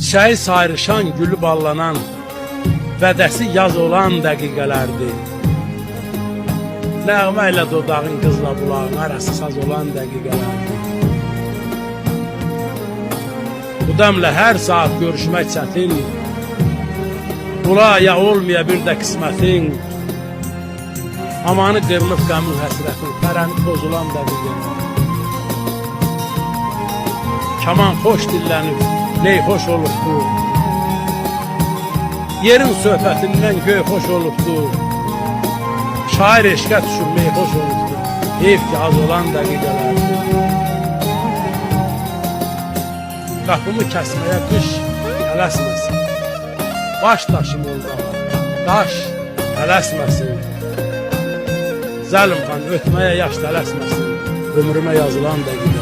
Çiçeği sayrışan, gülü ballanan, vədəsi yaz olan dəqiqələrdir. Nəğmə ilə dodağın, qızla bulağın arası saz olan dəqiqələrdir. Bu dəmlə hər saat görüşmək çətin, Bulaya olmaya bir də qismətin, amanı qırılıb qəmin həsrətin, pərəni pozulan dəqiqələr. Kaman xoş dillənib, ney xoş olubdur, yerin söhbətindən göy xoş olubdur, şair eşqə düşürmək xoş olubdur, heyf ki az olan dəqiqələrdir. Qapımı kəsməyə qış tələsməsin, baş daşım oldu, daş tələsməsin, Zəlim xan ötməyə yaş tələsməsin, ömrümə yazılan dəqiqələrdir.